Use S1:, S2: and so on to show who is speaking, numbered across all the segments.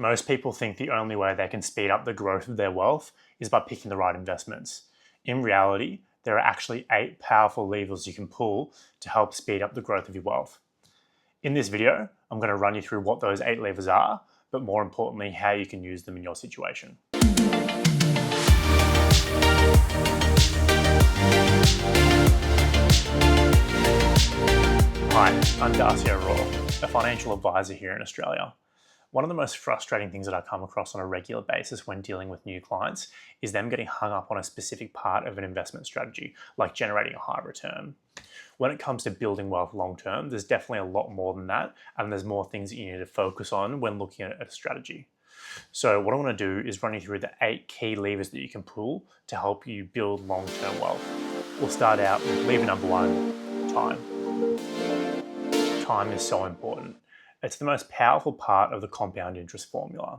S1: Most people think the only way they can speed up the growth of their wealth is by picking the right investments. In reality, there are actually 8 powerful levers you can pull to help speed up the growth of your wealth. In this video, I'm going to run you through what those 8 levers are, but more importantly, how you can use them in your situation. Hi, I'm Darcy O'Rourke, a financial advisor here in Australia. One of the most frustrating things that I come across on a regular basis when dealing with new clients is them getting hung up on a specific part of an investment strategy, like generating a high return. When it comes to building wealth long term, there's definitely a lot more than that, and there's more things that you need to focus on when looking at a strategy. So what I want to do is run you through the 8 key levers that you can pull to help you build long-term wealth. We'll start out with lever number 1, time. Time is so important. It's the most powerful part of the compound interest formula.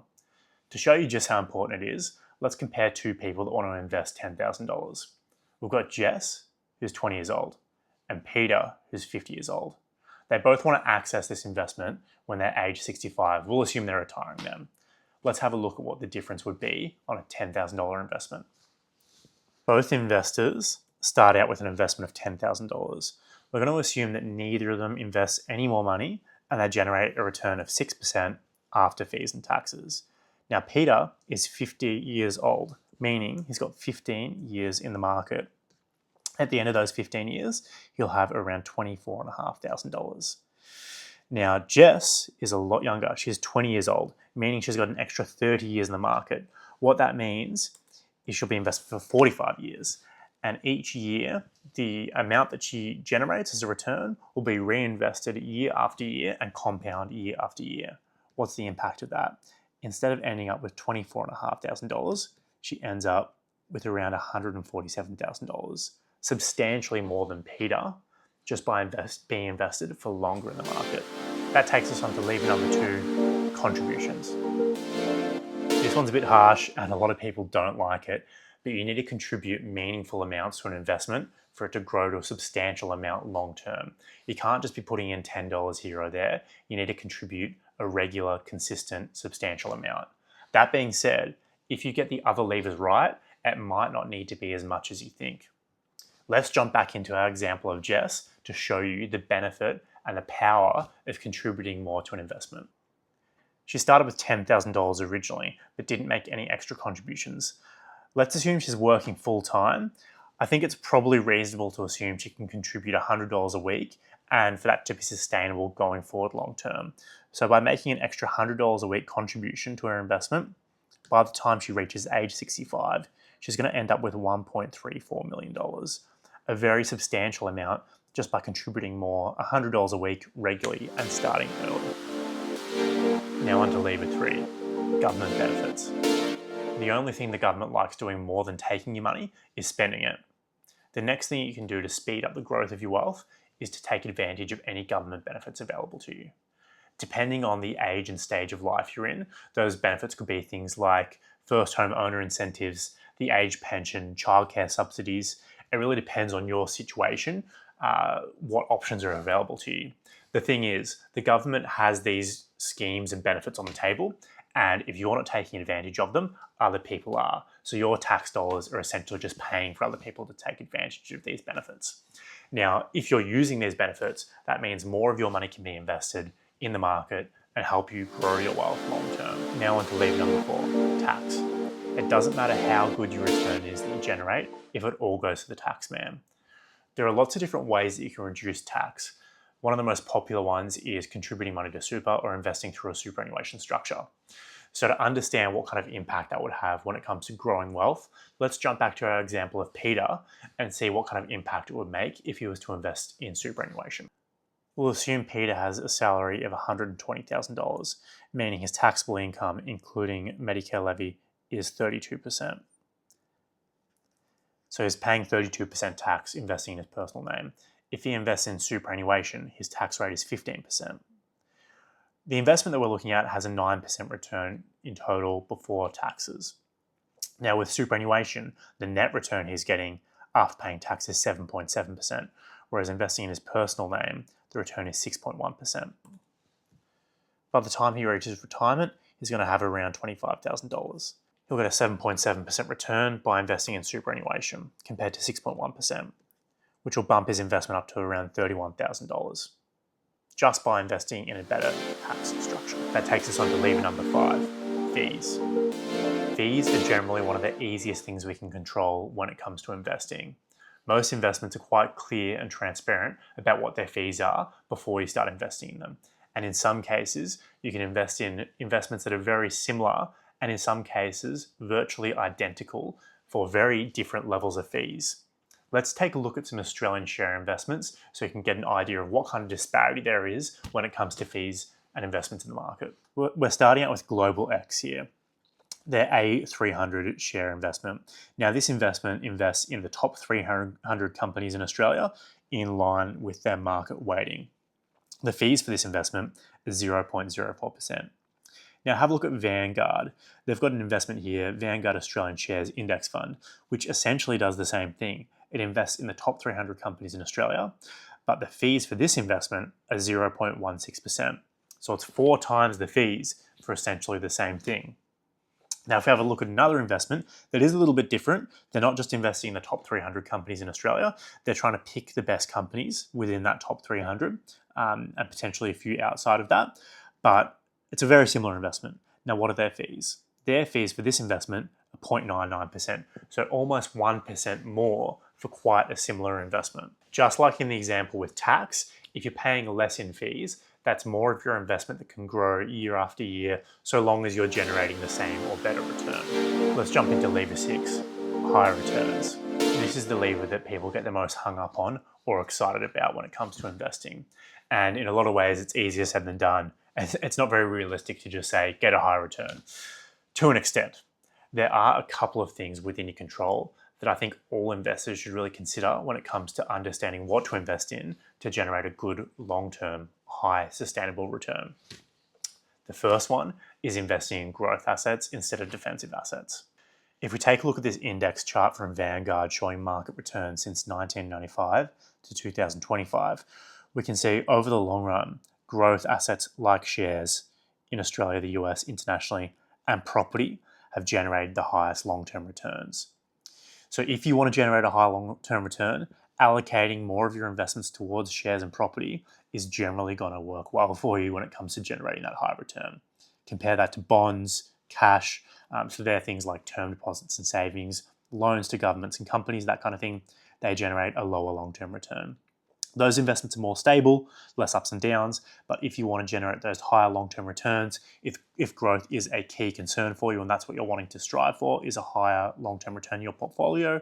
S1: To show you just how important it is, let's compare 2 people that want to invest $10,000. We've got Jess, who's 20 years old, and Peter, who's 50 years old. They both want to access this investment when they're age 65. We'll assume they're retiring then. Let's have a look at what the difference would be on a $10,000 investment. Both investors start out with an investment of $10,000. We're going to assume that neither of them invests any more money and they generate a return of 6% after fees and taxes. Now, Peter is 50 years old, meaning he's got 15 years in the market. At the end of those 15 years, he'll have around $24,500. Now, Jess is a lot younger. She's 20 years old, meaning she's got an extra 30 years in the market. What that means is she'll be invested for 45 years. And each year, the amount that she generates as a return will be reinvested year after year and compound year after year. What's the impact of that? Instead of ending up with $24,500, she ends up with around $147,000, substantially more than Peter, just by being invested for longer in the market. That takes us on to lever number 2, contributions. This one's a bit harsh and a lot of people don't like it, but you need to contribute meaningful amounts to an investment for it to grow to a substantial amount long term. You can't just be putting in $10 here or there. You need to contribute a regular, consistent, substantial amount. That being said, if you get the other levers right, it might not need to be as much as you think. Let's jump back into our example of Jess to show you the benefit and the power of contributing more to an investment. She started with $10,000 originally, but didn't make any extra contributions. Let's assume she's working full-time. I think it's probably reasonable to assume she can contribute $100 a week and for that to be sustainable going forward long-term. So by making an extra $100 a week contribution to her investment, by the time she reaches age 65, she's going to end up with $1.34 million, a very substantial amount just by contributing more, $100 a week regularly and starting early. Now on to lever 3, government benefits. The only thing the government likes doing more than taking your money is spending it. The next thing you can do to speed up the growth of your wealth is to take advantage of any government benefits available to you. Depending on the age and stage of life you're in, those benefits could be things like first home owner incentives, the age pension, childcare subsidies. It really depends on your situation, what options are available to you. The thing is, the government has these schemes and benefits on the table, and if you're not taking advantage of them, other people are. So your tax dollars are essentially just paying for other people to take advantage of these benefits. Now, if you're using these benefits, that means more of your money can be invested in the market and help you grow your wealth long term. Now on to lever number 4, tax. It doesn't matter how good your return is that you generate if it all goes to the tax man. There are lots of different ways that you can reduce tax. One of the most popular ones is contributing money to super or investing through a superannuation structure. So to understand what kind of impact that would have when it comes to growing wealth, let's jump back to our example of Peter and see what kind of impact it would make if he was to invest in superannuation. We'll assume Peter has a salary of $120,000, meaning his taxable income, including Medicare levy, is 32%. So he's paying 32% tax investing in his personal name. If he invests in superannuation, his tax rate is 15%. The investment that we're looking at has a 9% return in total before taxes. Now with superannuation, the net return he's getting after paying tax is 7.7%, whereas investing in his personal name, the return is 6.1%. By the time he reaches retirement, is going to have around $25,000. He'll get a 7.7% return by investing in superannuation compared to 6.1%, which will bump his investment up to around $31,000 just by investing in a better tax structure. That takes us on to lever number 5, fees. Fees are generally one of the easiest things we can control when it comes to investing. Most investments are quite clear and transparent about what their fees are before you start investing in them. And in some cases, you can invest in investments that are very similar and in some cases, virtually identical for very different levels of fees. Let's take a look at some Australian share investments so you can get an idea of what kind of disparity there is when it comes to fees and investments in the market. We're starting out with Global X here. Their A300 share investment. Now, this investment invests in the top 300 companies in Australia in line with their market weighting. The fees for this investment is 0.04%. Now, have a look at Vanguard. They've got an investment here, Vanguard Australian Shares Index Fund, which essentially does the same thing. It invests in the top 300 companies in Australia, but the fees for this investment are 0.16%. So it's 4 times the fees for essentially the same thing. Now, if we have a look at another investment that is a little bit different, they're not just investing in the top 300 companies in Australia, they're trying to pick the best companies within that top 300 and potentially a few outside of that. But it's a very similar investment. Now, what are their fees? Their fees for this investment are 0.99%, so almost 1% more for quite a similar investment. Just like in the example with tax, if you're paying less in fees, that's more of your investment that can grow year after year, so long as you're generating the same or better return. Let's jump into lever 6, higher returns. This is the lever that people get the most hung up on or excited about when it comes to investing. And in a lot of ways, it's easier said than done. It's not very realistic to just say, get a high return. To an extent, there are a couple of things within your control that I think all investors should really consider when it comes to understanding what to invest in to generate a good long-term, high, sustainable return. The first one is investing in growth assets instead of defensive assets. If we take a look at this index chart from Vanguard showing market returns since 1995 to 2025, we can see over the long run, growth assets like shares in Australia, the US, internationally, and property have generated the highest long-term returns. So if you want to generate a high long-term return, allocating more of your investments towards shares and property is generally going to work well for you when it comes to generating that high return. Compare that to bonds, cash, so they're things like term deposits and savings, loans to governments and companies, that kind of thing. They generate a lower long-term return. Those investments are more stable, less ups and downs, but if you want to generate those higher long-term returns, if growth is a key concern for you and that's what you're wanting to strive for, is a higher long-term return in your portfolio,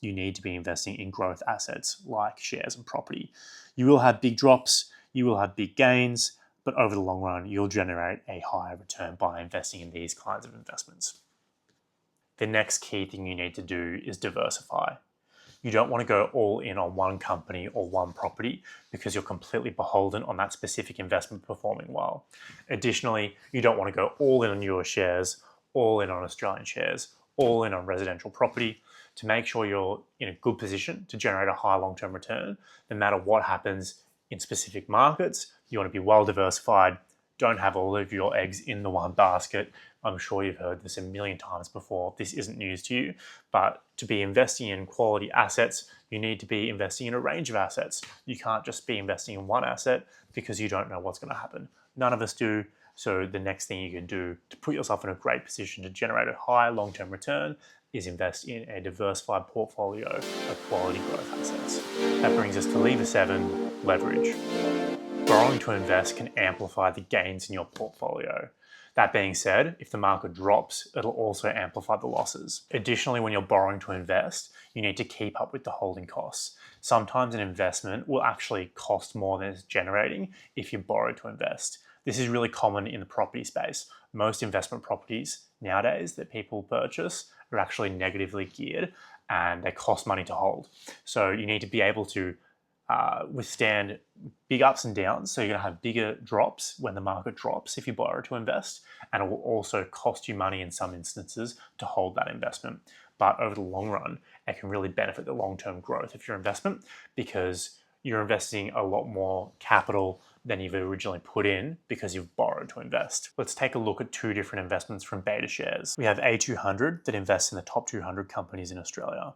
S1: you need to be investing in growth assets like shares and property. You will have big drops, you will have big gains, but over the long run, you'll generate a higher return by investing in these kinds of investments. The next key thing you need to do is diversify. You don't want to go all in on one company or one property because you're completely beholden on that specific investment performing well. Additionally, you don't want to go all in on US shares, all in on Australian shares, all in on residential property. To make sure you're in a good position to generate a high long-term return, no matter what happens in specific markets, you want to be well diversified. Don't have all of your eggs in the one basket. I'm sure you've heard this a million times before. This isn't news to you, but to be investing in quality assets, you need to be investing in a range of assets. You can't just be investing in one asset because you don't know what's going to happen. None of us do. So the next thing you can do to put yourself in a great position to generate a high long-term return is invest in a diversified portfolio of quality growth assets. That brings us to lever 7, leverage. Borrowing to invest can amplify the gains in your portfolio. That being said, if the market drops, it'll also amplify the losses. Additionally, when you're borrowing to invest, you need to keep up with the holding costs. Sometimes an investment will actually cost more than it's generating if you borrow to invest. This is really common in the property space. Most investment properties nowadays that people purchase are actually negatively geared and they cost money to hold. So you need to be able to withstand big ups and downs. So you're going to have bigger drops when the market drops if you borrow to invest, and it will also cost you money in some instances to hold that investment. But over the long run, it can really benefit the long-term growth of your investment because you're investing a lot more capital, than you've originally put in because you've borrowed to invest. Let's take a look at two different investments from BetaShares. We have A200 that invests in the top 200 companies in Australia.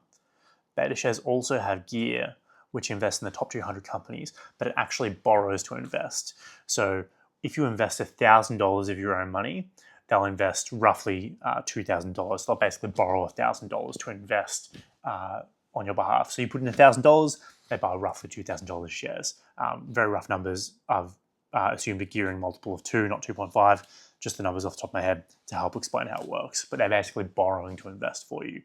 S1: BetaShares also have Gear, which invests in the top 200 companies, but it actually borrows to invest. So if you invest $1,000 of your own money, they'll invest roughly $2,000. They'll basically borrow $1,000 to invest on your behalf. So you put in $1,000, they buy roughly $2,000 shares. Very rough numbers. I've assumed a gearing multiple of 2, not 2.5, just the numbers off the top of my head to help explain how it works. But they're basically borrowing to invest for you.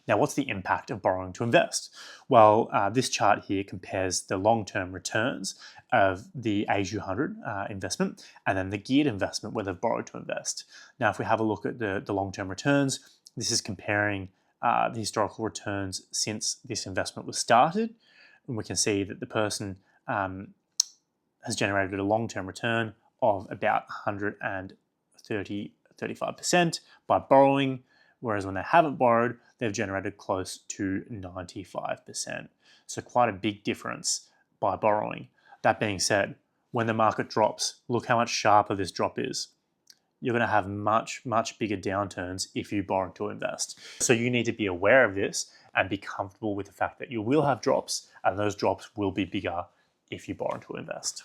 S1: Now, what's the impact of borrowing to invest? Well, this chart here compares the long-term returns of the A200 investment and then the geared investment where they've borrowed to invest. Now, if we have a look at the long-term returns, this is comparing the historical returns since this investment was started. And we can see that the person has generated a long-term return of about 35% by borrowing, whereas when they haven't borrowed, they've generated close to 95%. So quite a big difference by borrowing. That being said, when the market drops, look how much sharper this drop is. You're going to have much, much bigger downturns if you borrow to invest. So you need to be aware of this and be comfortable with the fact that you will have drops, and those drops will be bigger if you borrow to invest.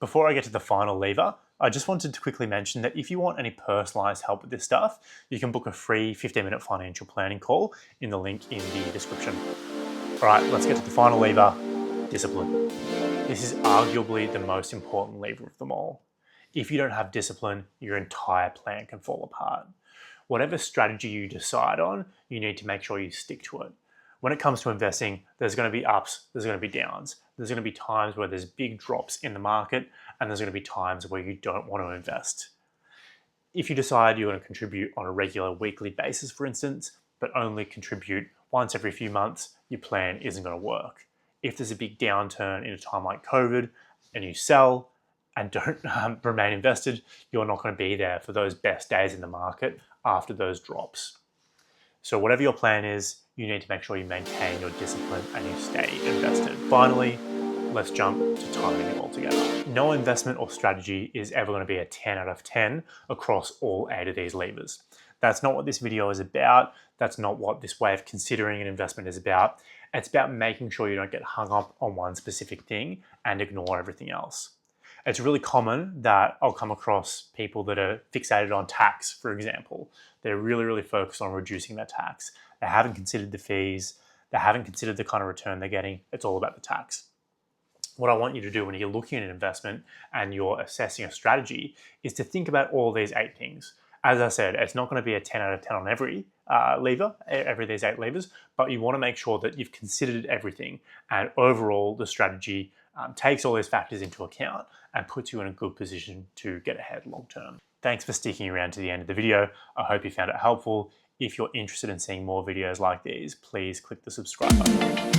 S1: Before I get to the final lever, I just wanted to quickly mention that if you want any personalized help with this stuff, you can book a free 15-minute financial planning call in the link in the description. All right, let's get to the final lever, discipline. This is arguably the most important lever of them all. If you don't have discipline, your entire plan can fall apart. Whatever strategy you decide on, you need to make sure you stick to it. When it comes to investing, there's going to be ups, there's going to be downs. There's going to be times where there's big drops in the market, and there's going to be times where you don't want to invest. If you decide you're going to contribute on a regular weekly basis, for instance, but only contribute once every few months, your plan isn't going to work. If there's a big downturn in a time like COVID and you sell and don't remain invested, you're not going to be there for those best days in the market after those drops. So whatever your plan is, you need to make sure you maintain your discipline and you stay invested. Finally, let's jump to timing it all together. No investment or strategy is ever going to be a 10 out of 10 across all 8 of these levers. That's not what this video is about. That's not what this way of considering an investment is about. It's about making sure you don't get hung up on one specific thing and ignore everything else. It's really common that I'll come across people that are fixated on tax, for example. They're really, really focused on reducing their tax. They haven't considered the fees. They haven't considered the kind of return they're getting. It's all about the tax. What I want you to do when you're looking at an investment and you're assessing a strategy is to think about all these 8 things. As I said, it's not going to be a 10 out of 10 on every lever, every of these 8 levers, but you want to make sure that you've considered everything and overall the strategy takes all these factors into account and puts you in a good position to get ahead long term. Thanks for sticking around to the end of the video. I hope you found it helpful. If you're interested in seeing more videos like these, please click the subscribe button.